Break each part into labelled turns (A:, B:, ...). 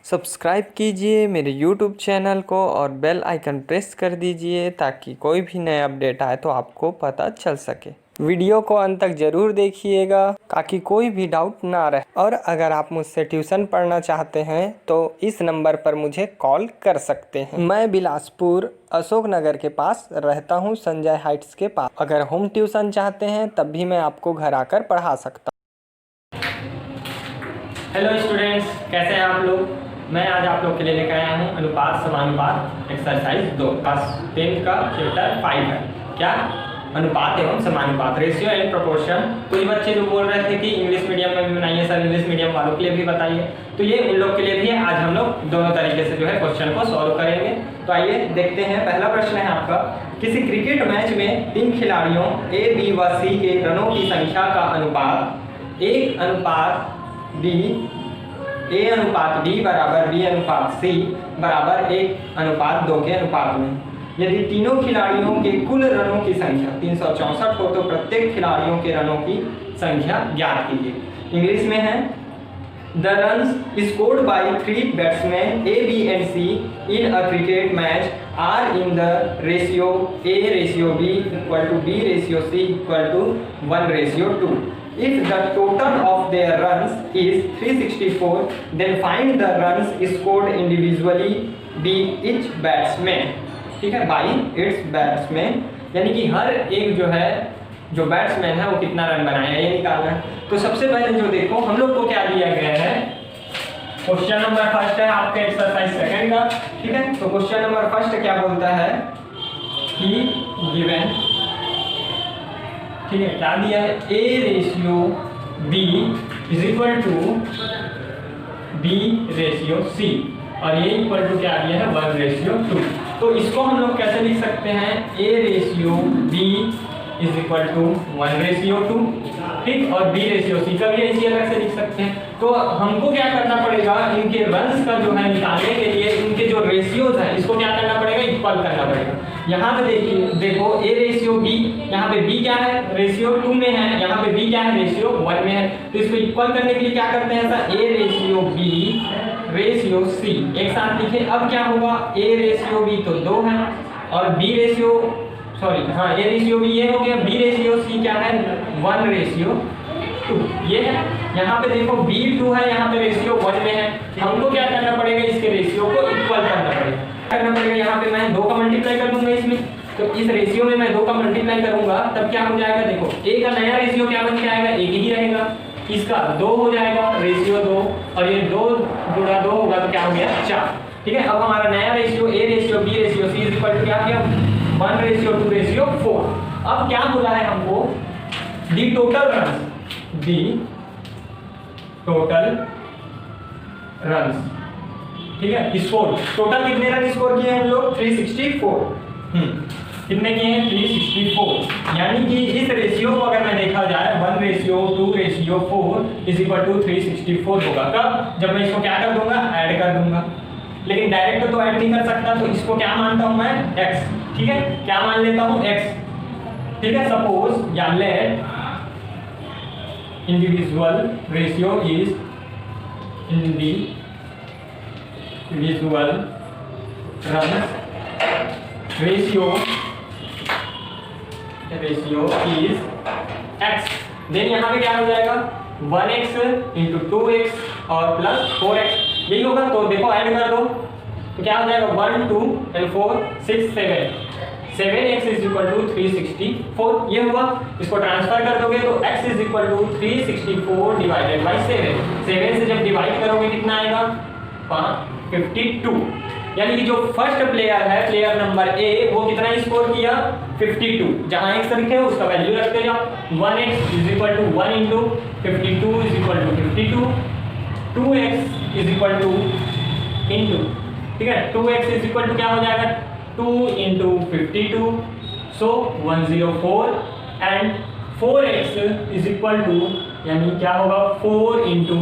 A: Subscribe कीजिए मेरे YouTube channel को और बेल आइकन प्रेस कर दीजिए ताकि कोई भी नया अपडेट आए तो आपको पता चल सके। वीडियो को अंत तक ज़रूर देखिएगा ताकि कोई भी डाउट ना रहे। और अगर आप मुझसे ट्यूशन पढ़ना चाहते हैं तो इस नंबर पर मुझे कॉल कर सकते हैं। मैं बिलासपुर अशोक नगर के पास रहता हूं, संजय हाइट्स के पास। अगर होम ट्यूशन चाहते हैं तब भी मैं आपको घर आकर पढ़ा सकता हूँ।
B: हेलो स्टूडेंट्स, कैसे हैं आप लोग। मैं आज आप लोग के लिए लेकर आया हूँ अनुपात समानुपात एक्सरसाइज 2 क्लास 10 का चैप्टर 5 है। क्या? अनुपात एवं समानुपात, रेशियो एंड प्रोपोर्शन। कुछ बच्चे जो बोल रहे थे कि इंग्लिश मीडियम में भी बनाइए सर, इंग्लिश मीडियम वालों के लिए भी बताइए, तो ये उन लोग के लिए भी है। आज हम लोग दोनों तरीके से जो है क्वेश्चन को सॉल्व करेंगे। तो आइए देखते हैं। पहला प्रश्न है आपका, किसी क्रिकेट मैच में 3 खिलाड़ियों ए, बी व सी के रनों की संख्या का अनुपात 1:B, A अनुपात B बराबर B अनुपात C बराबर 1:2 के अनुपात में। यदि तीनों खिलाड़ियों के कुल रनों की संख्या 364 हो तो प्रत्येक खिलाड़ियों के रनों की संख्या ज्ञात कीजिए। इंग्लिश में है, the runs scored by 3 batsman A, B and C in a cricket match are in the ratio A:B equal to B:C equal to 1:2. If the total of their runs is 364, then find the runs scored individually by each batsman. ठीक है, by its batsman, यानी कि हर एक जो है जो batsman है वो कितना रन बनाया है ये निकालना है। तो सबसे पहले जो देखो हम लोग को क्या दिया गया है, क्वेश्चन नंबर फर्स्ट है आपके एक्सरसाइज सेकंड का। ठीक है, तो क्वेश्चन नंबर फर्स्ट क्या बोलता है कि गिवन, ठीक है, क्या दिया है, A:B is equal to B:C और ये इक्वल टू क्या दिया है 1:2। तो इसको हम लोग कैसे लिख सकते हैं, A:B इज इक्वल टू 1:2, ठीक, और B:C का भी ऐसे अलग से लिख सकते हैं। तो हमको क्या करना पड़ेगा, इनके रन्स का जो है निकालने के लिए इनके जो रेशियोज है इसको क्या करना पड़ेगा, इक्वल करना पड़ेगा। यहाँ पे देखिए, देखो A:B, यहाँ पे B क्या है, रेशियो 2 में है, यहाँ पे B क्या है, रेशियो 1 में है। तो इसको इक्वल करने के लिए क्या करते हैं सर, A:B:C एक साथ लिखे। अब क्या होगा, A:B तो 2 है और A:B ये हो गया, B:C क्या है 1:2 ये है। यहाँ पे देखो B2 है, यहाँ पे रेशियो 1 में है। हमको क्या करना पड़ेगा, इसके रेशियो को इक्वल करना पड़ेगा। यहाँ पे मैं 2 का मल्टीप्लाई कर दूंगा इसमें, तो इस रेशियो में मैं 2 का मल्टीप्लाई करूंगा तब क्या हो जाएगा, देखो A का नया रेशियो क्या बन के आएगा, 1 ही रहेगा, इसका 2 हो जाएगा, रेशियो 2 और ये 2 गुणा 2 होगा तो क्या हो गया 4। ठीक है, अब हमारा नया ratio A:B:C is equal to क्या गया 1:2:4। अब क्या बोला है हमको, दी टोटल रन्स, ठीक है, स्कोर टोटल कितने रन स्कोर किए हम लोग 364। कितने किए हैं 364, यानी कि इस रेशियो को अगर मैं देखा जाए 1:2:4 इज इक्वल टू 364 होगा। कब, जब मैं इसको क्या कर दूंगा, ऐड कर दूंगा। लेकिन डायरेक्ट तो ऐड नहीं कर सकता, तो इसको क्या मानता हूं मैं, x। ठीक है, क्या मान लेता हूं, x। ठीक है, सपोज या let individual ratio is individual runs ratio is x। Then यहाँ पे क्या हो जाएगा 1x इंटू 2x और प्लस 4x, यही होगा। तो देखो ऐड कर दो तो क्या हो जाएगा 1 2 and 4 6 7x is equal to 364 ये हुआ। इसको ट्रांसफर कर दोगे तो x is equal to 364 divided by 7 से जब डिवाइड करोगे कितना आएगा 52। यानी कि जो फर्स्ट प्लेयर है, प्लेयर नंबर A, वो कितना स्कोर किया 52। जहां x लिखे उसका वैल्यू रखते जाओ। 1x is equal to 1 into 52 is equal to 52, 2x is equal to into, ठीक है, 2x इज इक्वल टू क्या हो जाएगा 2 into 52, so 104 and 4x is equal to, यानी क्या होगा 4 इंटू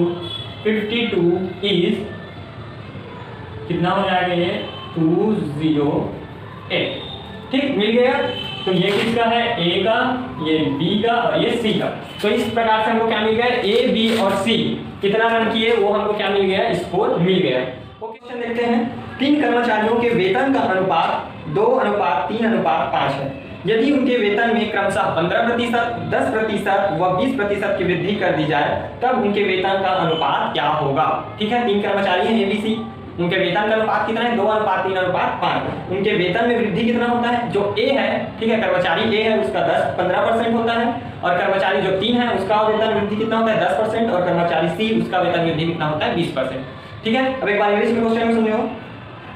B: 52 इज कितना हो जाएगा ये 208। ठीक, मिल गया। तो ये किसका है, A का, ये B का और ये C का। तो इस प्रकार से हमको क्या मिल गया, A, B और C कितना रन किए वो हमको क्या मिल गया, स्कोर मिल गया। क्वेश्चन देखते हैं। 3 कर्मचारियों के वेतन का अनुपात 2:3:5 है। यदि उनके वेतन में क्रमशः 15%, 10% व 20% की वृद्धि कर दी जाए तब उनके वेतन का अनुपात क्या होगा। ठीक है, 3 कर्मचारी हैं ABC, उनके वेतन का अनुपात कितना है 2:3:5। उनके वेतन में वृद्धि कितना होता है, जो A है, ठीक है, कर्मचारी A है उसका 15% होता है, और कर्मचारी जो 3 है उसका वेतन वृद्धि कितना होता है 10%, और कर्मचारी C उसका वेतन वृद्धि कितना होता है 20%। ठीक है, अब एक बार इंग्लिश में क्वेश्चन में सुनियो।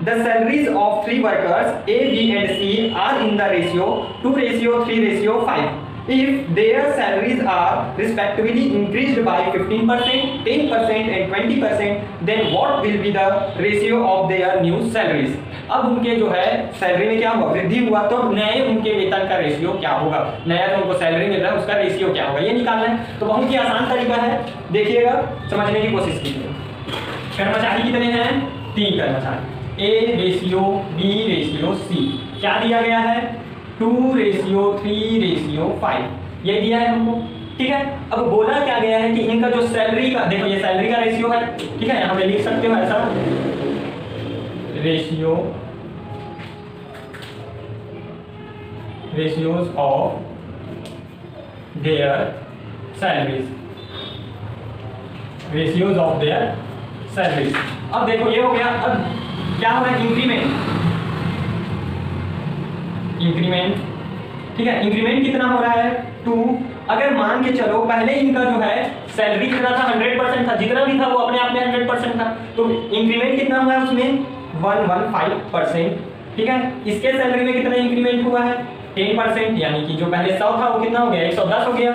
B: The salaries of 3 workers A, B and C are in the ratio 2:3:5. If their salaries are respectively increased by 15%, 10% and 20%, then what will be the ratio of their new salaries? अब उनके जो है salary में क्या हुआ, वृद्धि हुआ, तो नए उनके वेतन का रेशियो क्या होगा। नया जो उनको सैलरी मिल रहा है उसका रेशियो क्या होगा, ये निकालना है। तो बहुत ही आसान तरीका है, देखिएगा, समझने की कोशिश कीजिए। कर्मचारी कितने हैं, 3 कर्मचारी, A:B:C, क्या दिया गया है 2:3:5, ये दिया है हमको। ठीक है, अब बोला क्या गया है कि इनका जो सैलरी का, देखो ये सैलरी का रेशियो है, ठीक है, यहाँ पे लिख सकते हो ऐसा, ratios of their salaries, अब देखो ये हो गया। अब क्या हो रहा है, इंक्रीमेंट, ठीक है, इंक्रीमेंट कितना हो रहा है 2। अगर मान के चलो पहले इनका जो है सैलरी कितना था 100% था, जितना भी था वो अपने आप में 100% था, तो इंक्रीमेंट कितना हुआ है उसमें 115%। ठीक है, इसके सैलरी में कितना इंक्रीमेंट हुआ है 10%, यानी कि जो पहले 100 था वो कितना हो गया 110 हो गया,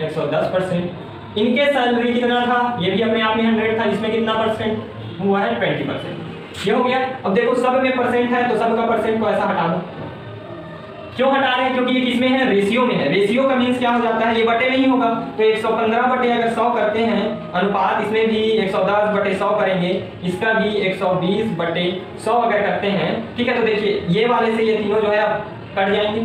B: 110%। इनके सैलरी कितना था, ये भी अपने आप में 100 था, इसमें कितना परसेंट हुआ है 20%, ये हो गया। अब देखो सब में परसेंट है तो सब का परसेंट को ऐसा हटा दो। क्यों हटा रहे हैं, क्योंकि ये किसमें है, रेशियो में है। रेशियो का मींस क्या हो जाता है, ये बटे नहीं होगा, तो 115 बटे अगर 100 करते हैं अनुपात, इसमें भी 110 बटे 100 करेंगे, इसका भी 120 बटे 100 अगर करते हैं। ठीक है, तो देखिए ये वाले से ये तीनों जो है अब कट जाएंगे,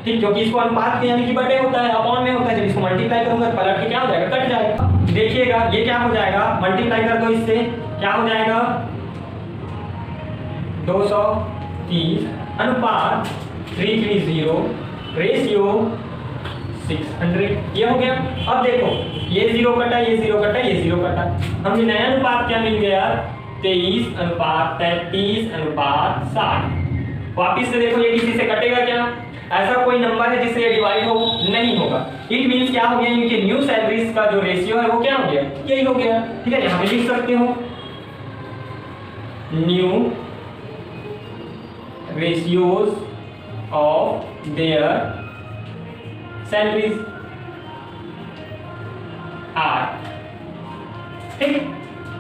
B: ठीक, क्योंकि इसको अनुपात यानी कि बटे होता है, अपॉन में होता है, जब इसको मल्टीप्लाई करूंगा पलट के क्या हो जाएगा, कट जाएगा। देखिएगा ये क्या हो जाएगा, मल्टीप्लाई कर दो इससे, क्या हो जाएगा 230 अनुपात 3:0 रेशियो 600, ये हो गया। अब देखो ये 0 कटा, ये 0 कटा, ये 0 कटा, हमें नया अनुपात क्या मिल गया 23:33:60। वापिस से देखो ये किसी से कटेगा क्या, ऐसा कोई नंबर है जिससे ये डिवाइड हो, नहीं होगा। इट मींस क्या हो गया, इनके न्यू सैलरीज का जो रेशियो है वो क्या हो गया, यही हो गया। ठीक है, यहाँ पे लिख सकते हो new ratios of their salaries are, ठीक,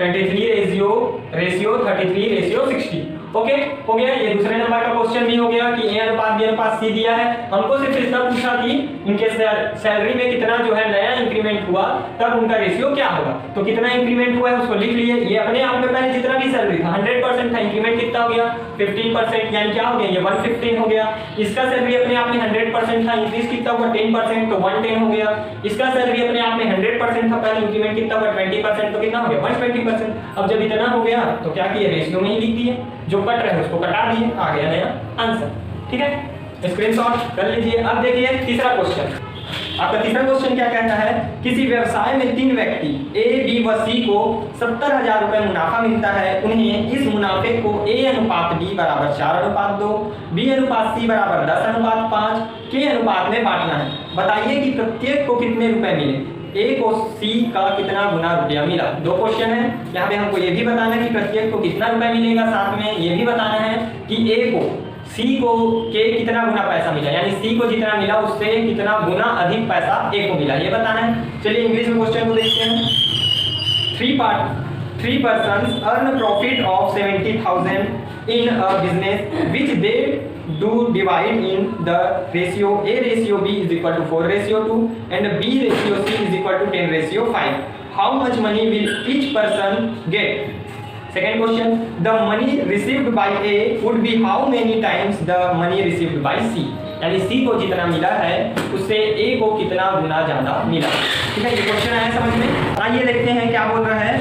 B: 23:63:60। ओके, हो गया। ये दूसरे नंबर का क्वेश्चन भी हो गया कि A अनुपात B अनुपात C दिया है, हमको सिर्फ इतना पूछा कि इनके सैलरी में कितना जो है नया इंक्रीमेंट हुआ तब उनका रेशियो क्या होगा। तो कितना इंक्रीमेंट हुआ है उसको लिख लिए। ये अपने आप में पहले जितना भी सैलरी था 100% था, इंक्रीमेंट कितना हो गया 15%, यानी क्या हो गया ये 115 हो गया। इसका सैलरी अपने आप में 100% था, इंक्रीज कितना हुआ 10%, तो 110 हो गया। इसका सैलरी अपने आप में 100% था, पहले इंक्रीमेंट कितना हुआ 20%, तो कितना हो गया 120%। अब जब इतना हो गया तो क्या किया, रेशियो में ही लिख दिए, जो कट रहे उसको कटा दिए, आ गया नया आंसर। ठीक है, स्क्रीनशॉट कर लीजिए। अब देखिए तीसरा क्वेश्चन, आपका तीसरा क्वेश्चन क्या कहता है, किसी व्यवसाय में 3 व्यक्ति A, B व C को 70,000 रुपए मुनाफा मिलता है। उन्हें इस मुनाफे को A अनुपात B बराबर 4:2, B अनुपात C बराबर 10:5 के अनुपात में बांटना है। बताइए कि प्रत्येक को कितने रुपए मिले। A को C का कितना गुना रुपया मिला। 2 क्वेश्चन है, यहाँ पे हमको ये भी बताना है कि प्रत्येक को कितना रुपया मिलेगा, साथ में ये भी बताना है कि A को C को के कितना गुना पैसा मिला, यानी C को जितना मिला उससे कितना गुना अधिक पैसा A को मिला, ये बताना है। चलिए इंग्लिश में क्वेश्चन को देखते हैं। 3 persons earn profit of 70,000 in a business which they do divide in the ratio A:B is equal to 4:2 and B:C is equal to 10:5. How much money will each person get? Second question, the money received by A would be how many times the money received by C? यानी C को जितना मिला है उससे A को कितना गुना ज्यादा मिला। ठीक है, ये क्वेश्चन आया समझ में। आइए देखते हैं क्या बोल रहा है।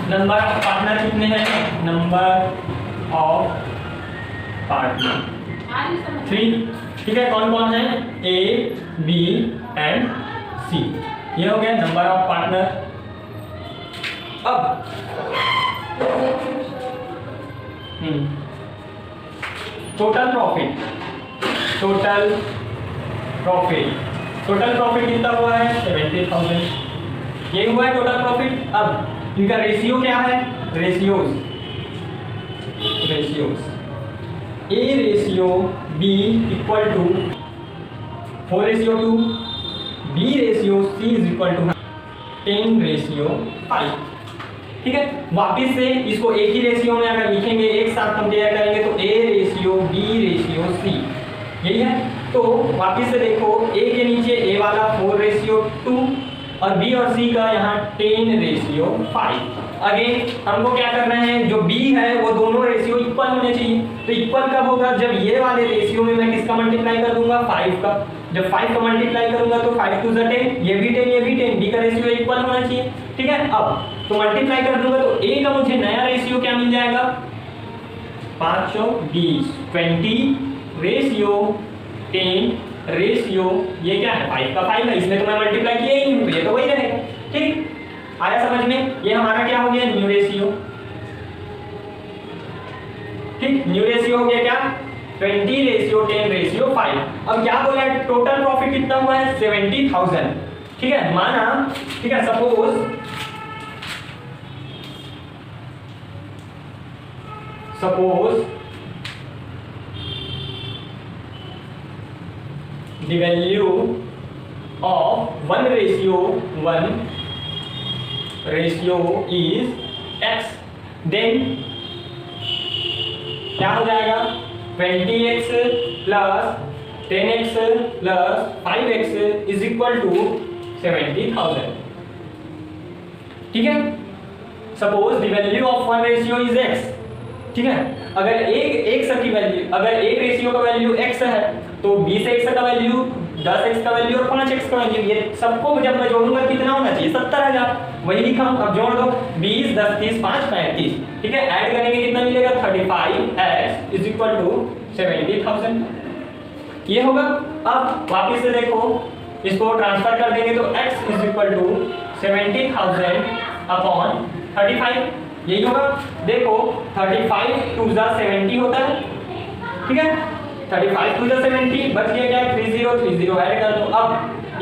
B: नंबर ऑफ पार्टनर कितने हैं? Number of partner 3। ठीक है, कौन कौन है? ए, बी एंड सी। ये हो गया नंबर ऑफ पार्टनर। अब टोटल प्रॉफिट, टोटल प्रॉफिट कितना हुआ है? 70,000। ये हुआ है टोटल प्रॉफिट। अब इनका रेशियो क्या है? Ratios A ratio B equal to 4:2, B ratio C is equal to 10:5। ठीक है, वापिस से इसको एक ही रेशियो में अगर लिखेंगे, एक साथ कंपेयर करेंगे तो A ratio B ratio C, यही है। तो वापिस से देखो, ए के नीचे ए वाला 4:2 और बी और सी का यहाँ 10:5। अगेन हमको क्या करना है? जो बी है वो दोनों रेशियो इक्वल होने चाहिए। तो इक्वल कब होगा? जब ये वाले रेशियो में मैं किसका मल्टीप्लाई कर दूंगा? 5 का। जब 5 का मल्टीप्लाई करूंगा तो 5 2 10, ये भी 10 ये भी 10, बी का रेशियो इक्वल होना चाहिए। ठीक है, अब तो मल्टीप्लाई कर दूंगा तो ए का मुझे नया रेशियो क्या मिल जाएगा? 5 और 20, 20 रेशियो 10 रेशियो, ये क्या है? 5 का 5 है, इसमें तो मैं मल्टीप्लाई किया ही नहीं, तो ये तो वही रहेगा। ठीक, आया समझ में? ये हमारा क्या हो गया? New ratio. ठीक, न्यू रेशियो हो गया क्या? 20:10:5। अब क्या बोला है? टोटल प्रॉफिट कितना हुआ है? 70,000। ठीक है, माना, ठीक है, suppose the value of 1:1 ratio is x, then क्या हो जाएगा? 20x plus 10x plus 5x is equal to 70,000। ठीक है, suppose the value of 1 ratio is x। ठीक है, अगर एक की वैल्यू, अगर एक रेशियो का वैल्यू x है तो 20x का वैल्यू, 10x का वैल्यू और 5x का वैल्यू, ये सबको जब मैं जोड़ूंगा कितना होना चाहिए? 70,000। वही लिखा हूं, अब जोड़ दो, 20 10 30 5 35। ठीक है, ऐड करेंगे कितना मिलेगा? 35x is equal to 70,000। ये होगा। अब वापिस से देखो, इसको ट्रांसफर कर देंगे तो x is equal to 70,000 upon 35, यही होगा। देखो 35 2 70 होता है। ठीक है, 35 2 70, बच गया क्या? 30 ऐड कर दो। अब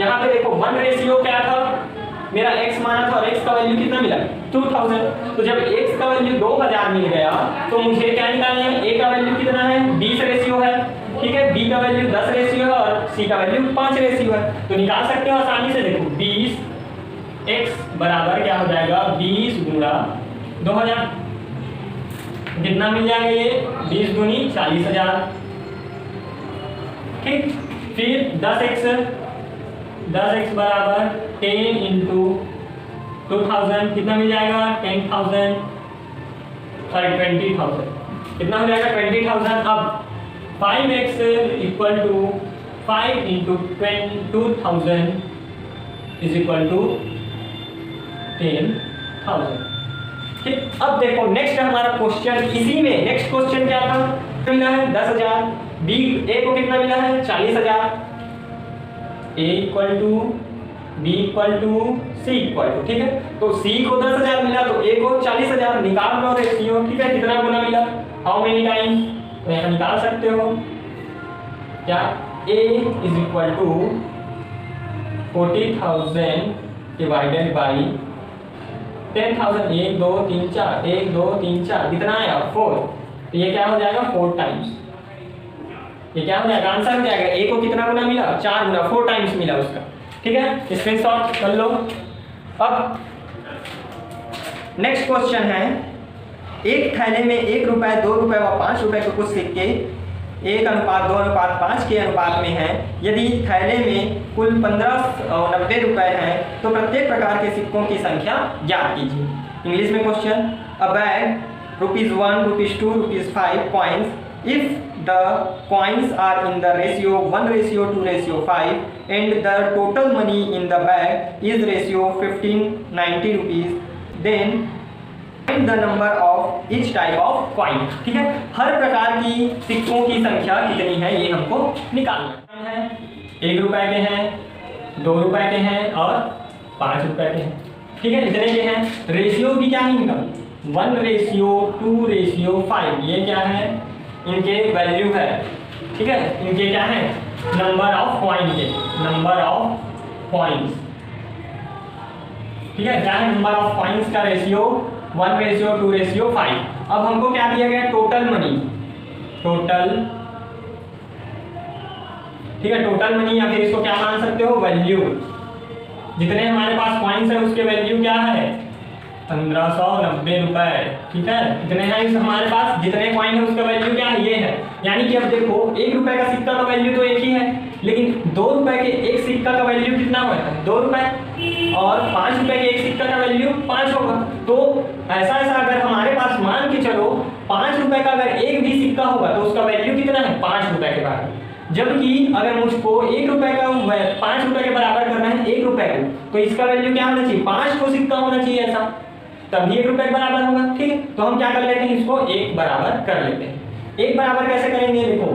B: यहाँ पे देखो 1 रेशियो क्या था? मेरा x माना था और x का वैल्यू कितना मिला? 2000। तो जब x का वैल्यू 2000 मिल गया तो मुझे क्या निकालना है? a का वैल्यू कितना है? 20 रेशियो है। ठीक है, b का वैल्यू 10 रेशियो है और c का वैल्यू 5 रेशियो है। तो निकाल सकते हो आसानी से। देखो 20x बराबर क्या हो जाएगा? 20 गुणा 2000, कितना मिल जाएगा? ये 20 दूनी 40,000। ठीक, फिर 10x बराबर 10 इंटू 2000, कितना मिल जाएगा? 10,000, सॉरी 20,000। कितना हो जाएगा? 20,000। अब 5x equal to 5 into 2000 is equal to 10,000। ठीक, अब देखो नेक्स्ट हमारा क्वेश्चन, इसी में नेक्स्ट क्वेश्चन क्या था? मिला है 10,000, बी ए को कितना मिला है? 40,000। A equal to B equal to C equal to, ठीक है, तो सी को 10,000 मिला तो ए को 40,000। निकाल लो रेशियो। ठीक है, कितना गुना मिला? How many times? तो यहाँ निकाल सकते हो क्या? A is equal to 40,000 divided by 10,000। 1 2 3 4, 1 2 3 4, कितना आया? 4। तो ये क्या हो जाएगा? 4 टाइम्स। ये क्या हो जाएगा? आंसर हो जाएगा। ए को कितना गुना मिला? 4 गुना, 4 टाइम्स मिला उसका। ठीक है, स्क्रीनशॉट कर लो। अब नेक्स्ट क्वेश्चन है, एक थैले में 1 रुपए 2 रुपए व 5 रुपए के कुछ सिक्के 1:2:5 के अनुपात में है। यदि थैले में कुल 1590 रुपए हैं तो प्रत्येक प्रकार के सिक्कों की संख्या ज्ञात कीजिए। इंग्लिश में question, a bag ₹1, ₹2, ₹5 coins if the coins are in the ratio 1:2:5 and the total money in the bag is ratio 1590 rupees, then the number of each type of coin. ठीक है, हर प्रकार की सिक्कों की संख्या कितनी है ये हमको निकालना है। 1 रुपए के हैं, 2 रुपए के हैं और 5 रुपए के हैं। ठीक है, इतने के हैं। रेशियो भी क्या है इनका, 1:2:5। ये क्या है, इनके वैल्यू है। ठीक है, इनके क्या है, नंबर ऑफ कॉइन के, नंबर ऑफ कॉइन्स। ठीक है, क्या है नंबर ऑफ कॉइन्स का रेशियो 1:2:5। अब हमको क्या दिया गया, टोटल मनी, टोटल। ठीक है, टोटल मनी या फिर इसको क्या मान सकते हो, वैल्यू। जितने हमारे पास कॉइन्स है उसके वैल्यू क्या है, 1590 रुपए। ठीक है, इतने हैं हमारे पास, जितने कॉइन है उसका वैल्यू क्या है, ये है। यानी कि अब देखो 1 रुपए का सिक्का का वैल्यू तो एक ही है, लेकिन 2 रुपए के एक सिक्का का वैल्यू कितना हुआ है, 2 रुपए, और 5 रुपए के एक सिक्का का वैल्यू 5 होगा। तो ऐसा अगर हमारे पास मान के चलो 5 रुपए का अगर एक भी सिक्का होगा तो उसका वैल्यू कितना है, 5 रुपए के बराबर। जबकि अगर मुझको 1 रुपए का 5 रुपए के बराबर करना है 1 रुपए को, तो इसका वैल्यू क्या होना चाहिए, 5 को सिक्का होना चाहिए ऐसा, तभी 1 रुपए के बराबर होगा। ठीक है, तो हम क्या कर लेते हैं, इसको 1 बराबर कर लेते हैं। 1 बराबर कैसे करेंगे, देखो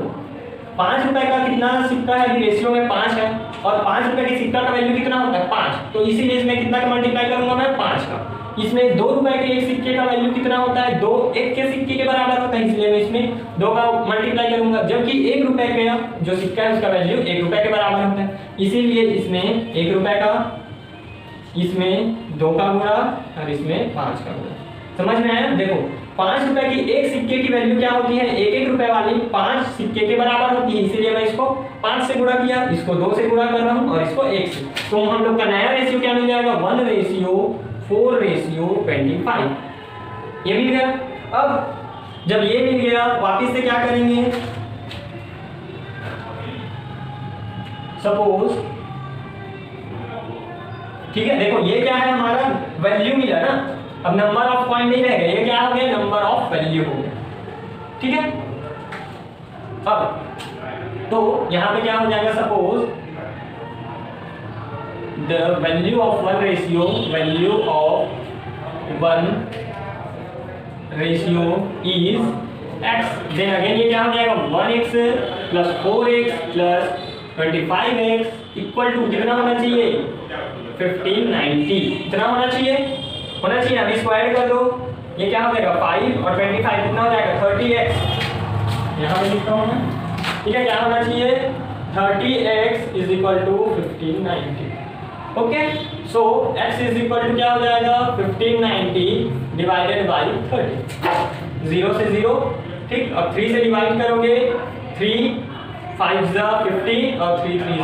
B: 5 रुपए का कितना सिक्का है, रेशियो में 5 है, और 5 रुपए के सिक्का का वैल्यू कितना होता है, 5। तो इसीलिए इसमें कितना का मल्टीप्लाई करूंगा मैं, 5 का। इसमें 2 रुपए के एक सिक्के का वैल्यू कितना होता है, 2 1 के सिक्के के बराबर होता है, इसलिए मैं इसमें 2 का मल्टीप्लाई करूंगा। जबकि 1 रुपए का जो सिक्का है उसका वैल्यू 1 रुपए के बराबर होता है, इसीलिए इसमें 1 रुपए का, इसमें 2 का गुणा और इसमें 5 का गुणा। समझ में आया, देखो 5 रुपए की एक सिक्के की वैल्यू क्या होती है, 1-1 रुपए वाली 5 सिक्के के बराबर होती है, इसीलिए मैं इसको 5 से गुणा किया, इसको 2 से गुणा कर रहा हूं और इसको 1 से। तो हम लोग का नया रेशियो क्या मिल जाएगा, 1:4:25। ये मिल गया। अब जब ये मिल गया, वापिस से क्या करेंगे, सपोज, ठीक है, देखो ये क्या है, हमारा वैल्यू मिला ना। अब नंबर ऑफ कॉइन नहीं रहेगा, ये क्या हो गया, नंबर ऑफ वैल्यू हो गया। ठीक है, अब तो यहां पे क्या हो जाएगा, suppose the value of one ratio, value of one ratio is x। Then again ये क्या हो जाएगा, 1x + 4x + 25x equal to कितना होना चाहिए, 1590। इतना होना चाहिए ना। अब इसको ऐड कर दो, ये क्या हो जाएगा, 5 और 25 कितना हो जाएगा, 30x। यहाँ पे लिखता हूँ मैं, ठीक है, क्या होना चाहिए, 30x = 1590। ओके, सो x = क्या हो जाएगा, 1590 डिवाइडेड बाई 30, 0 से 0। ठीक, अब 3 से डिवाइड करोगे, 3 5 × 15 और 3 3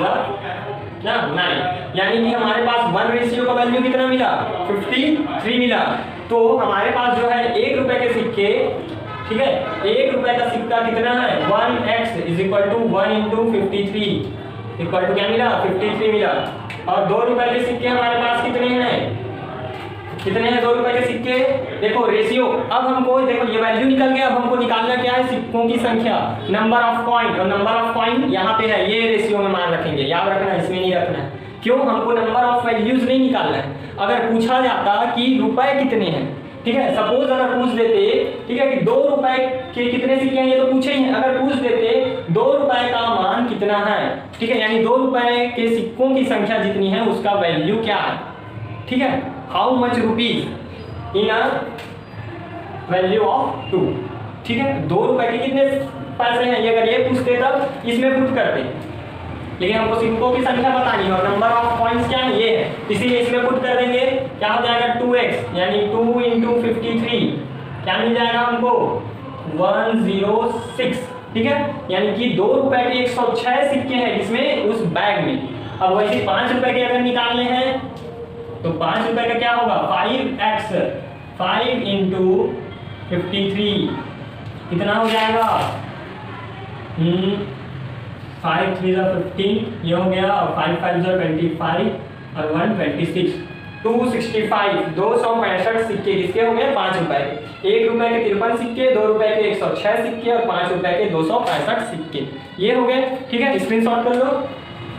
B: क्या 9। यानी कि हमारे पास 1 रेशियो का वैल्यू कितना मिला, 53 मिला। तो हमारे पास जो है 1 रुपए के सिक्के, ठीक है, 1 रुपए का सिक्का कितना है, 1x = 1 × 53 इक्वल टू क्या मिला, 53 मिला। और 2 रुपए के सिक्के हमारे पास कितने हैं, 2 रुपए के सिक्के। देखो रेशियो, अब हमको देखो ये वैल्यू निकल गया। अब हमको निकालना क्या है, सिक्कों की संख्या, नंबर ऑफ कॉइन। और नंबर ऑफ कॉइन यहाँ पे है, ये रेशियो में मान रखेंगे, याद रखना, इसमें नहीं रखना है। क्यों, हमको नंबर ऑफ वैल्यूज नहीं निकालना है। अगर पूछा जाता कि रुपए कितने हैं, ठीक है, सपोज अगर पूछ देते, ठीक है, कि 2 रुपए के कितने सिक्के हैं, ये तो पूछे ही हैं। अगर पूछ देते 2 रुपए का मान कितना है, ठीक है, यानी 2 रुपए के सिक्कों की संख्या जितनी है उसका वैल्यू क्या है, ठीक है, how much rupees in a value of 2। ठीक है, 2 रुपए के कितने पैसे हैं, ये अगर ये पूछते तब इसमें पुट करते, लेकिन हमको सिक्कों की संख्या बतानी है और नंबर ऑफ कॉइन्स क्या है, ये है, इसीलिए इसमें पुट कर देंगे। क्या हो जाएगा, 2x, यानी 2 × 53 क्या मिल जाएगा हमको, 106। ठीक है, यानी कि 2 रुपए के 106 सिक्के हैं इसमें, उस बैग में। अब वैसे 5 रुपए के अगर निकालने हैं तो 5 रुपए का क्या होगा, 5x 5 × 53 कितना हो जाएगा, 5 3 × 15, ये हो गया, 5 5 × 25 और 1 26, 265, 265 सिक्के किसके हो गए, 5 रुपए के। 1 रुपए के 53 सिक्के, 2 रुपए के 106 सिक्के और 5 रुपए के 265 सिक्के, ये हो गए। ठीक है, स्क्रीनशॉट कर लो।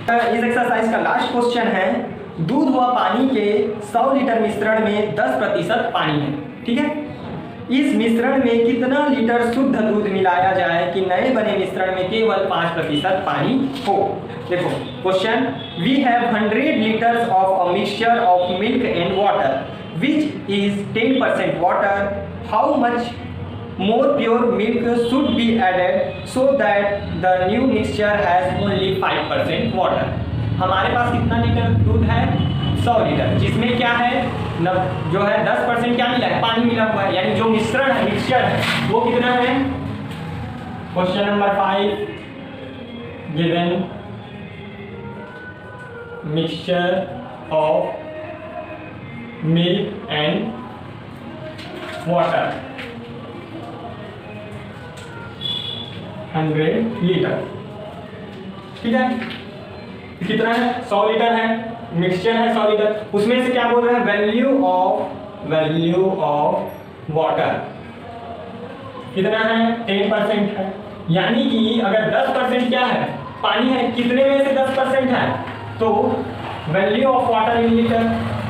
B: इस एक्सरसाइज का लास्ट क्वेश्चन है, दूध व पानी के 100 लीटर मिश्रण में 10% पानी है। ठीक है, इस मिश्रण में कितना लीटर शुद्ध दूध मिलाया जाए कि नए बने मिश्रण में केवल 5% पानी हो। देखो question, we have 100 litres of a mixture of milk and water which is 10% water, how much more pure milk should be added so that the new mixture has only 5% water। हमारे पास कितना लीटर दूध है? 100 litre, जिसमें क्या है जो है 10% क्या मिला है? पानी मिला हुआ है, यानी जो मिश्रण है, मिक्सचर है, वो कितना है? Question number 5 given mixture of milk and water 100 litre, ठीक है। कितना है? 100 लीटर है, मिक्सचर है 100 लीटर, उसमें से क्या बोल रहे हैं? वैल्यू ऑफ वाटर कितना है? 10% है, यानी कि अगर 10% क्या है? पानी है, कितने में से 10% है? तो value of water in litre,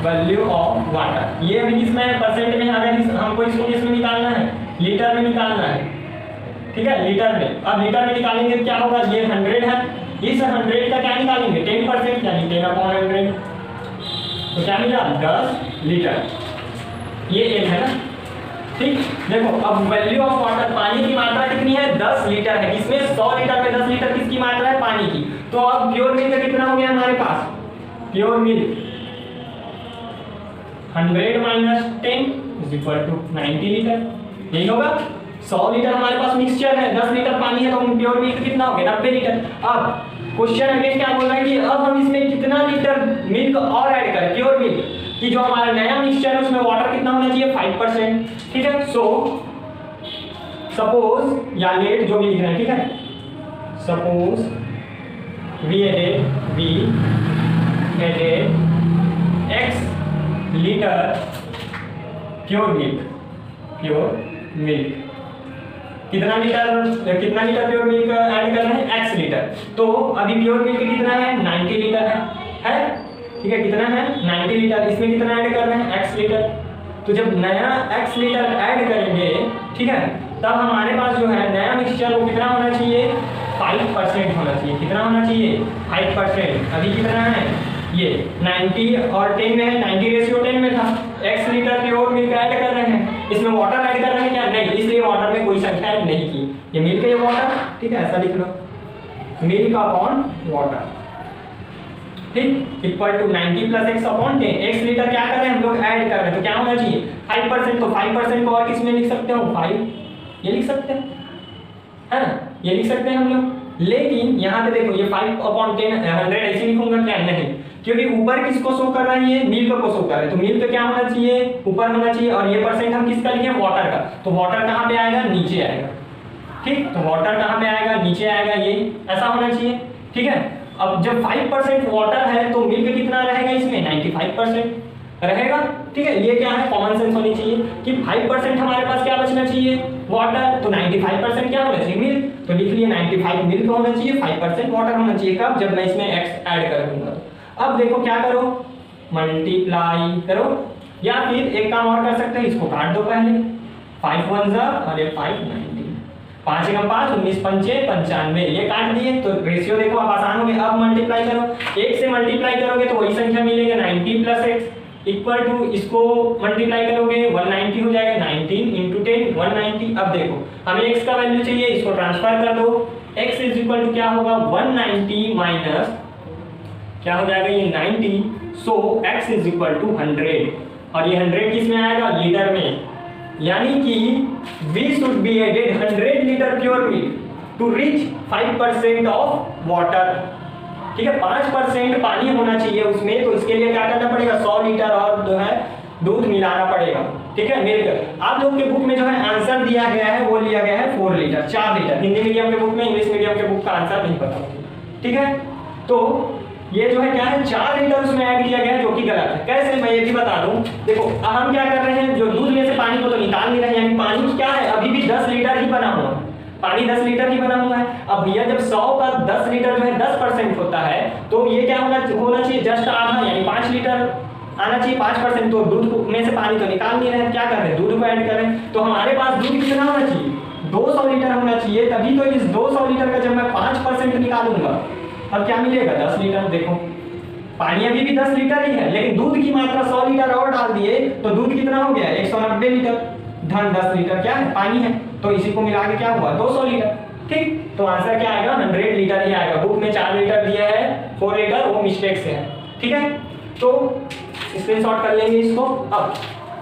B: value of water, ये अभी किसमें है? परसेंट में। अगर हमको इसको किसमें निकालना है? लीटर में निकालना है, ठीक है, लीटर में। अब लीटर में निकालेंगे क्या होगा? ये 100 है, इस 100 का क्या निकालेंगे? 10%, यानी 10/100, तो क्या मिला? 10 लीटर, ये एल है ना, ठीक। देखो अब वैल्यू ऑफ वाटर, पानी की मात्रा कितनी है? 10 लीटर है, इसमें 100 लीटर में 10 लीटर किसकी मात्रा है? पानी की। तो अब प्योर मिल्क कितना हो गया हमारे पास? प्योर मिल्क 100 माइनस 10 = 90 लीटर, यही होगा। 100 लीटर हमारे पास मिक्सचर है, 10 लीटर पानी है, तो प्योर मिल्क कितना हो गया? 90 लीटर। अब क्वेश्चन अगेन क्या बोल रहा है कि अब हम इसमें कितना लीटर मिल्क और ऐड करें? प्योर मिल्क कि जो हमारा नया मिक्सचर है उसमें वाटर कितना होना चाहिए? 5%, ठीक है। सो सपोज या लेट जो भी लिख रहे हैं, ठीक है, suppose we added x litre pure milk, कितना लीटर प्योर मिल्क ऐड कर रहे हैं? x litre. तो अभी प्योर मिल्क कितना है? 90 लीटर है, ठीक है, कितना है? 90 लीटर। इसमें कितना ऐड कर रहे हैं? x litre. तो जब नया x लीटर ऐड करेंगे, ठीक है, तब हमारे पास जो है नया मिक्सचर वो कितना होना चाहिए? 5% होना चाहिए। कितना होना चाहिए? 5%। अभी कितना है? ये 90 और 10 में है, 90:10 में था। x litre pure milk add कर रहे हैं, इसमें वाटर ऐड कर रहे हैं क्या? नहीं, इसलिए वाटर में कोई संख्या ऐड नहीं की। ये मिल्क है, ये वाटर, ठीक है, ऐसा लिख लो, मिल्क अपॉन वाटर, ठीक, equal to 90 + x/10। x litre क्या कर रहे हैं हम लोग? ऐड कर रहे हैं, तो क्या होना चाहिए? 5%। तो 5% को और किसमें लिख सकते हो? 5, ये लिख सकते हैं, है ना, ये लिख सकते हैं हम लोग। लेकिन यहाँ पे देखो ये 5/10 100 ऐसे लिखूंगा क्या? नहीं, क्योंकि ऊपर किसको शो कर रहा है? ये मिल्क को शो कर रहा है, तो मिल्क क्या होना चाहिए? ऊपर होना चाहिए। और ये परसेंट हम किसका लिखे? वाटर का। तो वाटर कहाँ पे आएगा? नीचे आएगा, ठीक। तो वाटर कहाँ पे आएगा? नीचे आएगा, ये ऐसा होना चाहिए, ठीक है। अब जब 5% वाटर है तो मिल्क कितना रहेगा इसमें? 95% रहेगा, ठीक है। ये क्या है? कॉमन सेंस होनी चाहिए कि 5% हमारे पास क्या बचना चाहिए? वाटर, तो 95% क्या होना चाहिए? मिल्क। तो लिख लिए 95 मिल्क होना चाहिए, 5% वाटर होना चाहिए। कब? जब मैं इसमें x ऐड कर दूंगा। अब देखो क्या करो? मल्टीप्लाई करो, या फिर एक काम और कर सकते हैं, इसको काट दो पहले, 5 1 जा और ये 5 90, 5 × 5 19 5 95, ये काट दिए तो रेशियो देखो अब आसान हो गया। अब मल्टीप्लाई करो, 1 से मल्टीप्लाई करोगे तो वही संख्या मिलेगा 90 + x इक्वल टू, इसको मल्टीप्लाई करोगे 190 हो जाएगा, 19 × 10 190। अब देखो हमें x का वैल्यू चाहिए, इसको ट्रांसफर कर दो, x = क्या होगा? 190 माइनस क्या हो जाएगा? ये 90, सो x = 100, और ये 100 किस में आएगा? लीटर में। यानी कि we should be added 100 litre pure milk to reach 5% of water, ठीक है। 5% पानी होना चाहिए उसमें, तो इसके लिए क्या करना पड़ेगा? 100 लीटर और जो है दूध मिलाना पड़ेगा, ठीक है, मिलकर। आप लोग के बुक में जो है आंसर दिया गया है वो लिया गया है 4 लीटर, 4 लीटर। हिंदी मीडियम के बुक में, इंग्लिश मीडियम के बुक का आंसर नहीं पता होगा, ठीक है। तो ये जो है क्या है? 4 लीटर उसमें ऐड किया गया है, जो कि गलत है। कैसे? मैं ये भी बता दूं। देखो अब हम क्या कर रहे हैं, जो दूध में से पानी को तो निकाल नहीं रहे हैं, यानी पानी क्या है? अभी भी 10 लीटर ही बना हुआ है, पानी 10 लीटर ही बना हुआ है। अब भैया जब 100 का 10 लीटर जो है 10% होता है, तो ये क्या होना चाहिए? जस्ट आधा, यानी 5 लीटर आना चाहिए 5%। तो दूध में से पानी तो निकाल नहीं रहे हैं, क्या कर रहे हैं, दूध को ऐड कर रहे हैं। तो हमारे पास दूध कितना होना चाहिए, 200 लीटर होना चाहिए। तभी तो इस 200 लीटर का जब मैं 5% निकालूंगा अब क्या मिलेगा, 10 लीटर। देखो पानी अभी भी 10 लीटर ही है, लेकिन दूध की मात्रा 100 लीटर और डाल दिए तो दूध कितना हो गया, 190 लीटर धन 10 लीटर क्या है, पानी है। तो इसी को मिला के क्या हुआ, 200 लीटर। ठीक, तो आंसर क्या आएगा, 100 लीटर ही आएगा। बुक में 4 लीटर दिया है, 4 लीटर वो मिस्टेक से है। ठीक है, तो स्क्रीनशॉट कर लेंगे इसको।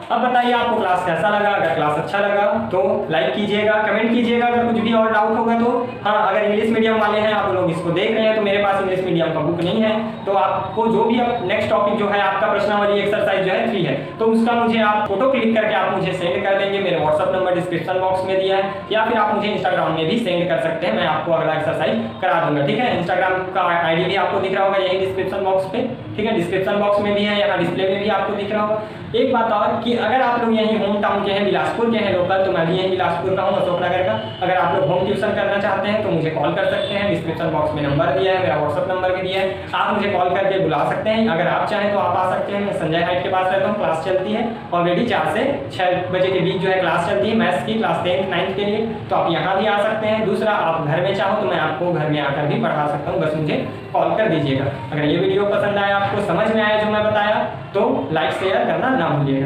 B: अब बताइए आपको क्लास कैसा लगा। अगर क्लास अच्छा लगा तो लाइक कीजिएगा, कमेंट कीजिएगा अगर कुछ भी और डाउट होगा तो। हाँ, अगर इंग्लिश मीडियम वाले हैं आप लोग इसको देख रहे हैं तो मेरे पास इंग्लिश मीडियम का बुक नहीं है, तो आपको जो भी अब नेक्स्ट टॉपिक जो है आपका प्रश्नावली एक्सरसाइज जो है 3 है, तो उसका मुझे आप फोटो क्लिक करके आप मुझे सेंड कर देंगे। मेरे व्हाट्सअप नंबर डिस्क्रिप्शन बॉक्स में दिया है, या फिर आप मुझे इंस्टाग्राम में भी सेंड कर सकते हैं, मैं आपको अगला एक्सरसाइज करा दूंगा। ठीक है, इंस्टाग्राम का आईडी भी आपको दिख रहा होगा यही डिस्क्रिप्शन बॉक्स पे। ठीक है, डिस्क्रिप्शन बॉक्स में भी है, यहाँ डिस्प्ले में भी आपको दिख रहा होगा। एक बात और कि अगर आप लोग यहीं होम टाउन के हैं, बिलासपुर के हैं लोकल, तो मैं भी यहीं बिलासपुर का हूँ, अशोक नगर का। अगर आप लोग होम ट्यूशन करना चाहते हैं तो मुझे कॉल कर सकते हैं, डिस्क्रिप्शन बॉक्स में नंबर दिया है, मेरा व्हाट्सअप नंबर भी दिया है, आप मुझे कॉल करके बुला सकते हैं। अगर आप चाहें तो आप आ सकते हैं, मैं संजय हाइट के पास रहता हूँ, क्लास चलती है ऑलरेडी 4 से 6 बजे के बीच जो है क्लास चलती है मैथ्स की, क्लास 10th 9th के लिए, तो आप यहाँ भी आ सकते हैं। दूसरा, आप घर में चाहो तो मैं आपको घर में आकर भी पढ़ा सकता हूँ, बस मुझे कॉल कर दीजिएगा। अगर ये वीडियो पसंद आया, आपको समझ में आया जो मैं बताया, तो लाइक शेयर करना ना भूलिएगा।